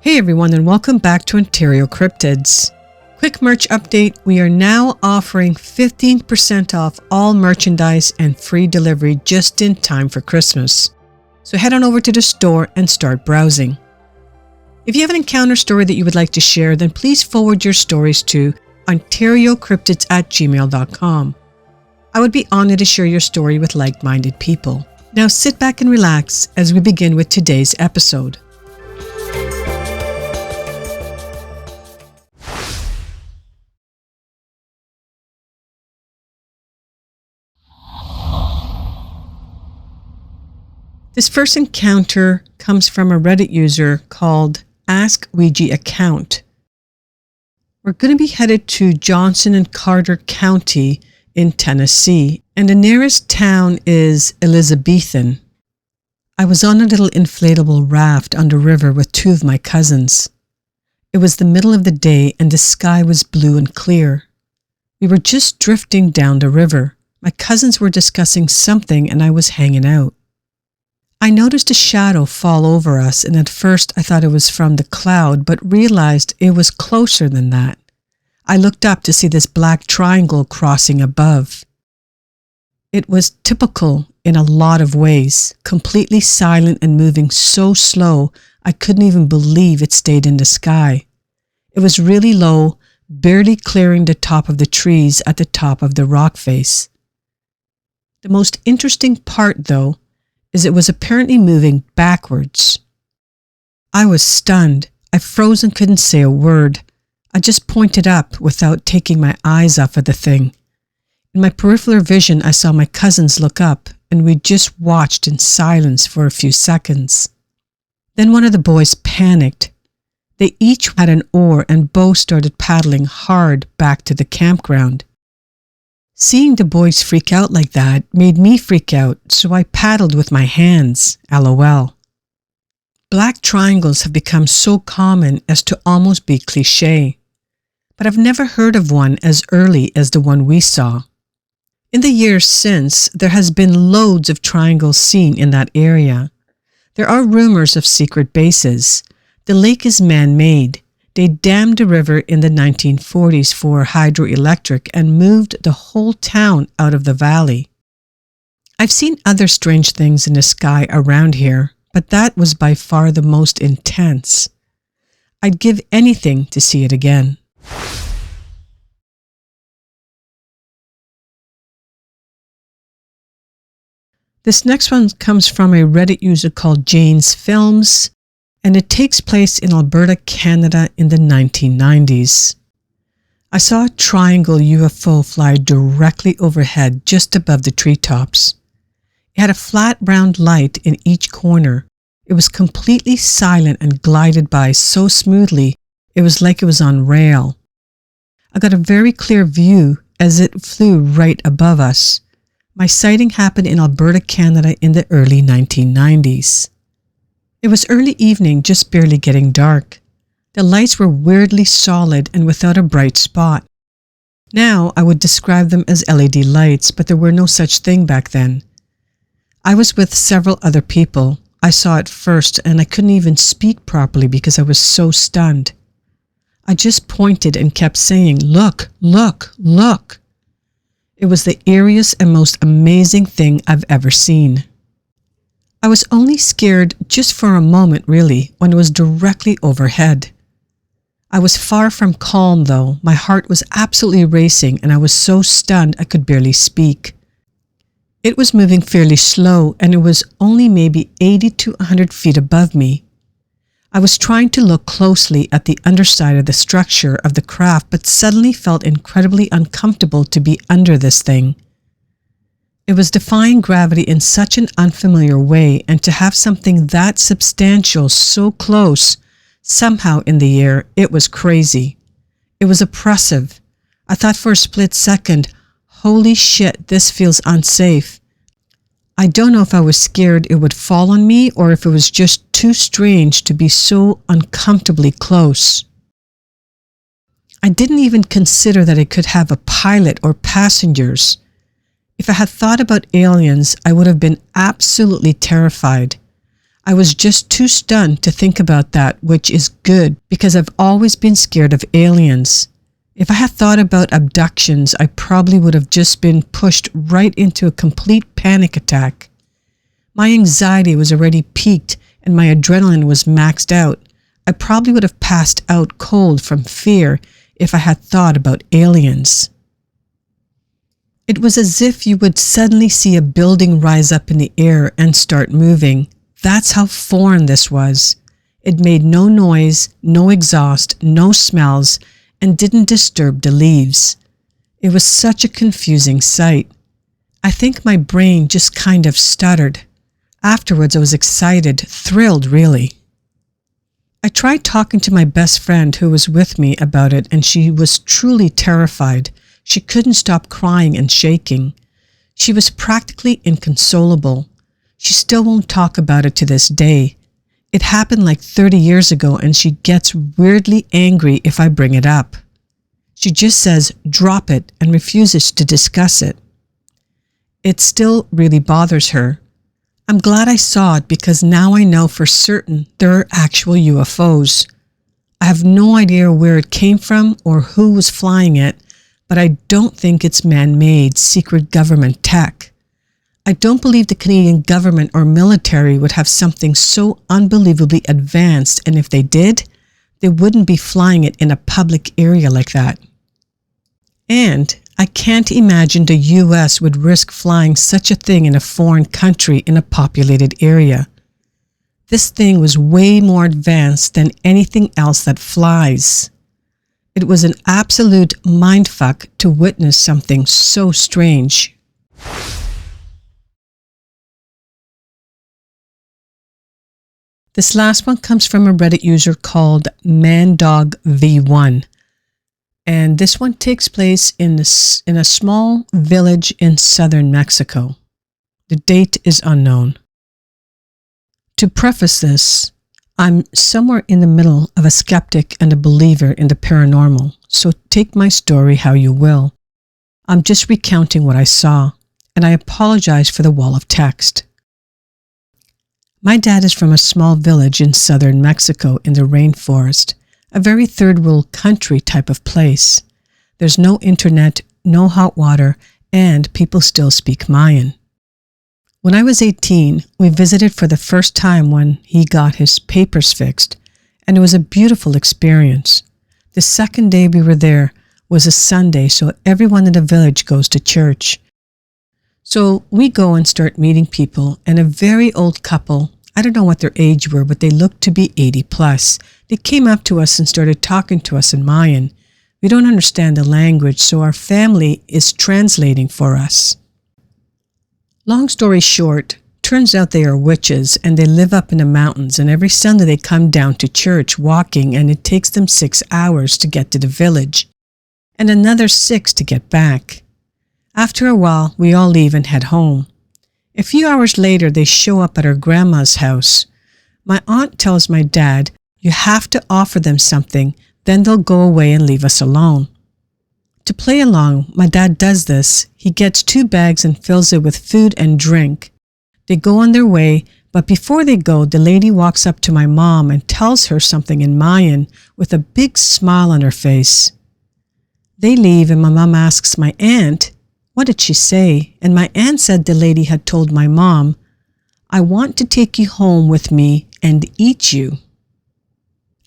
Hey everyone, and welcome back to Ontario Cryptids. Quick merch update, we are now offering 15% off all merchandise and free delivery just in time for Christmas. So head on over to the store and start browsing. If you have an encounter story that you would like to share, then please forward your stories to OntarioCryptids@gmail.com. I would be honored to share your story with like-minded people. Now sit back and relax as we begin with today's episode. This first encounter comes from a Reddit user called Ask Ouija Account. We're going to be headed to Johnson and Carter County in Tennessee, and the nearest town is Elizabethan. I was on a little inflatable raft on the river with two of my cousins. It was the middle of the day and the sky was blue and clear. We were just drifting down the river. My cousins were discussing something and I was hanging out. I noticed a shadow fall over us, and at first I thought it was from the cloud, but realized it was closer than that. I looked up to see this black triangle crossing above. It was typical in a lot of ways, completely silent and moving so slow I couldn't even believe it stayed in the sky. It was really low, barely clearing the top of the trees at the top of the rock face. The most interesting part, though, is it was apparently moving backwards. I was stunned. I froze and couldn't say a word. I just pointed up without taking my eyes off of the thing. In my peripheral vision, I saw my cousins look up, and we just watched in silence for a few seconds. Then one of the boys panicked. They each had an oar and both started paddling hard back to the campground. Seeing the boys freak out like that made me freak out, so I paddled with my hands, LOL. Black triangles have become so common as to almost be cliché, but I've never heard of one as early as the one we saw. In the years since, there has been loads of triangles seen in that area. There are rumors of secret bases. The lake is man-made. They dammed the river in the 1940s for hydroelectric and moved the whole town out of the valley. I've seen other strange things in the sky around here, but that was by far the most intense. I'd give anything to see it again. This next one comes from a Reddit user called Jane's Films, and it takes place in Alberta, Canada in the 1990s. I saw a triangle UFO fly directly overhead just above the treetops. It had a flat round light in each corner. It was completely silent and glided by so smoothly it was like it was on rail. I got a very clear view as it flew right above us. My sighting happened in Alberta, Canada in the early 1990s. It was early evening, just barely getting dark. The lights were weirdly solid and without a bright spot. Now I would describe them as LED lights, but there were no such thing back then. I was with several other people. I saw it first and I couldn't even speak properly because I was so stunned. I just pointed and kept saying, "Look, look, look." It was the eeriest and most amazing thing I've ever seen. I was only scared just for a moment, really, when it was directly overhead. I was far from calm, though. My heart was absolutely racing, and I was so stunned I could barely speak. It was moving fairly slow, and it was only maybe 80 to 100 feet above me. I was trying to look closely at the underside of the structure of the craft, but suddenly felt incredibly uncomfortable to be under this thing. It was defying gravity in such an unfamiliar way, and to have something that substantial so close, somehow in the air, it was crazy. It was oppressive. I thought for a split second, holy shit, this feels unsafe. I don't know if I was scared it would fall on me or if it was just too strange to be so uncomfortably close. I didn't even consider that it could have a pilot or passengers. If I had thought about aliens, I would have been absolutely terrified. I was just too stunned to think about that, which is good because I've always been scared of aliens. If I had thought about abductions, I probably would have just been pushed right into a complete panic attack. My anxiety was already peaked and my adrenaline was maxed out. I probably would have passed out cold from fear if I had thought about aliens. It was as if you would suddenly see a building rise up in the air and start moving. That's how foreign this was. It made no noise, no exhaust, no smells, and didn't disturb the leaves. It was such a confusing sight. I think my brain just kind of stuttered. Afterwards, I was excited, thrilled really. I tried talking to my best friend who was with me about it, and she was truly terrified. She couldn't stop crying and shaking. She was practically inconsolable. She still won't talk about it to this day. It happened like 30 years ago and she gets weirdly angry if I bring it up. She just says, drop it, and refuses to discuss it. It still really bothers her. I'm glad I saw it because now I know for certain there are actual UFOs. I have no idea where it came from or who was flying it, but I don't think it's man-made secret government tech. I don't believe the Canadian government or military would have something so unbelievably advanced, and if they did, they wouldn't be flying it in a public area like that. And I can't imagine the US would risk flying such a thing in a foreign country in a populated area. This thing was way more advanced than anything else that flies. It was an absolute mindfuck to witness something so strange. This last one comes from a Reddit user called ManDogV1. And this one takes place in a small village in southern Mexico. The date is unknown. To preface this, I'm somewhere in the middle of a skeptic and a believer in the paranormal, so take my story how you will. I'm just recounting what I saw, and I apologize for the wall of text. My dad is from a small village in southern Mexico in the rainforest, a very third world country type of place. There's no internet, no hot water, and people still speak Mayan. When I was 18, we visited for the first time when he got his papers fixed, and it was a beautiful experience. The second day we were there was a Sunday, so everyone in the village goes to church. So we go and start meeting people, and a very old couple, I don't know what their age were, but they looked to be 80 plus. They came up to us and started talking to us in Mayan. We don't understand the language, so our family is translating for us. Long story short, turns out they are witches and they live up in the mountains, and every Sunday they come down to church walking, and it takes them 6 hours to get to the village and another 6 to get back. After a while, we all leave and head home. A few hours later, they show up at our grandma's house. My aunt tells my dad, "You have to offer them something, then they'll go away and leave us alone." To play along, my dad does this. He gets 2 bags and fills it with food and drink. They go on their way, but before they go, the lady walks up to my mom and tells her something in Mayan with a big smile on her face. They leave and my mom asks my aunt, "What did she say?" And my aunt said the lady had told my mom, "I want to take you home with me and eat you."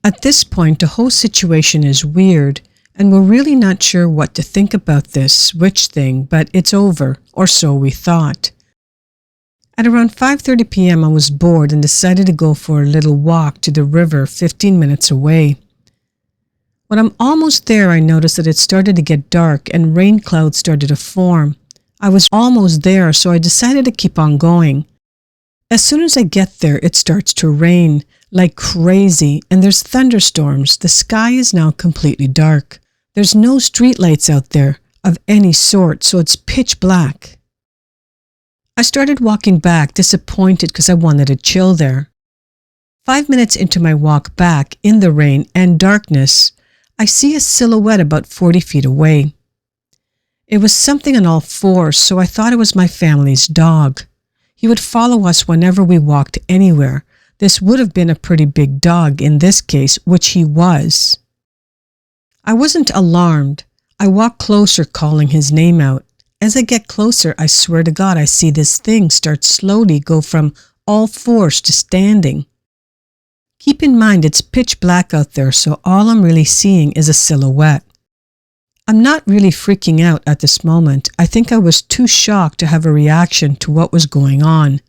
At this point, the whole situation is weird, and we're really not sure what to think about this witch thing, but it's over, or so we thought. At around 5:30 p.m. I was bored and decided to go for a little walk to the river 15 minutes away. When I'm almost there, I noticed that it started to get dark and rain clouds started to form. I was almost there, so I decided to keep on going. As soon as I get there, it starts to rain like crazy, and there's thunderstorms. The sky is now completely dark. There's no streetlights out there of any sort, so it's pitch black. I started walking back, disappointed because I wanted to chill there. 5 minutes into my walk back, in the rain and darkness, I see a silhouette about 40 feet away. It was something on all fours, so I thought it was my family's dog. He would follow us whenever we walked anywhere, This would have been a pretty big dog in this case, which he was. I wasn't alarmed. I walked closer, calling his name out. As I get closer, I swear to God, I see this thing start slowly go from all fours to standing. Keep in mind it's pitch black out there, so all I'm really seeing is a silhouette. I'm not really freaking out at this moment. I think I was too shocked to have a reaction to what was going on.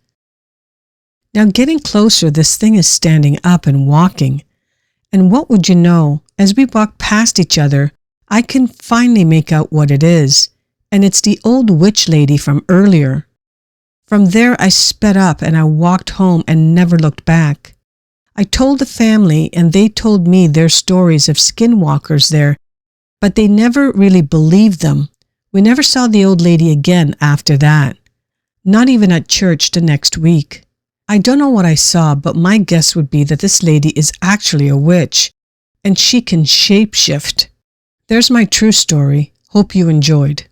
Now getting closer, this thing is standing up and walking. And what would you know, as we walk past each other, I can finally make out what it is. And it's the old witch lady from earlier. From there, I sped up and I walked home and never looked back. I told the family and they told me their stories of skinwalkers there, but they never really believed them. We never saw the old lady again after that. Not even at church the next week. I don't know what I saw, but my guess would be that this lady is actually a witch, and she can shapeshift. There's my true story. Hope you enjoyed.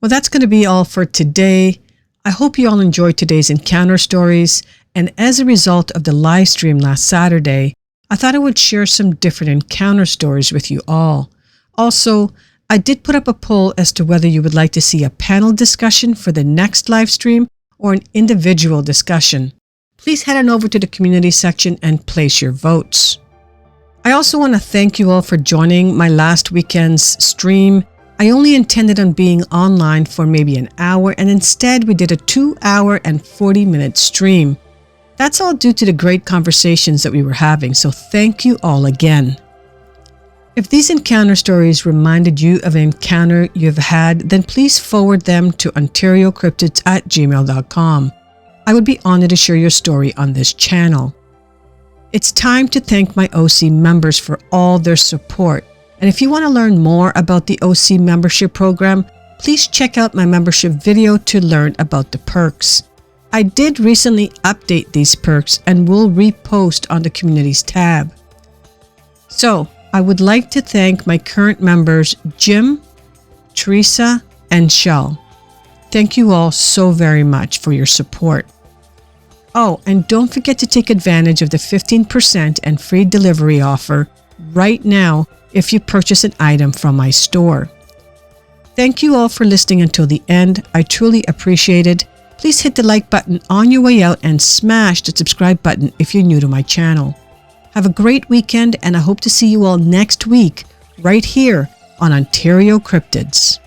Well, that's going to be all for today. I hope you all enjoyed today's encounter stories, and as a result of the live stream last Saturday, I thought I would share some different encounter stories with you all. Also, I did put up a poll as to whether you would like to see a panel discussion for the next live stream or an individual discussion. Please head on over to the community section and place your votes. I also want to thank you all for joining my last weekend's stream. I only intended on being online for maybe an hour, and instead we did a 2-hour and 40-minute stream. That's all due to the great conversations that we were having, so thank you all again. If these encounter stories reminded you of an encounter you've had, then please forward them to OntarioCryptids@gmail.com. I would be honored to share your story on this channel. It's time to thank my OC members for all their support. And if you want to learn more about the OC membership program, please check out my membership video to learn about the perks. I did recently update these perks and will repost on the communities tab. So, I would like to thank my current members Jim, Teresa, and Shell. Thank you all so very much for your support. Oh, and don't forget to take advantage of the 15% and free delivery offer right now if you purchase an item from my store. Thank you all for listening until the end. I truly appreciate it. Please hit the like button on your way out and smash the subscribe button if you're new to my channel. Have a great weekend, and I hope to see you all next week right here on Ontario Cryptids.